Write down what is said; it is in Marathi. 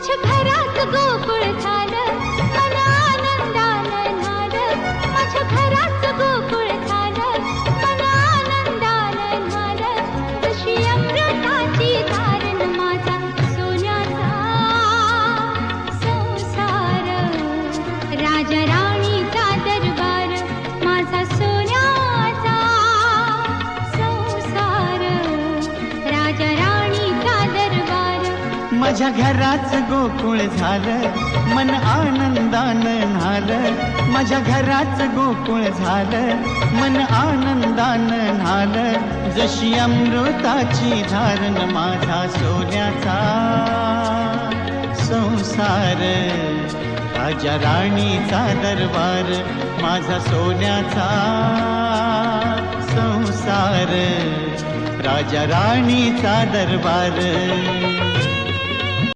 माझ्या घरात गोकुळ झालं, मन आनंदानं न्हालं. माझ्या घरात गोकुळ झालं, मन आनंदानं न्हालं. जशी अमृताची धारण माझा सोन्याचा संसार. राजा राणीचा दरबार माझा सोन्याचा संसार. राजा राणीचा दरबार. माझ्या घराच गोकुळ झालं, मन आनंदानं न्हालं. माझ्या घराच गोकुळ झालं, मन आनंदानं न्हालं. जशी अमृताची धारण माझा सोन्याचा संसार. राजा राणीचा दरबार माझा सोन्याचा संसार. राजा राणीचा दरबार.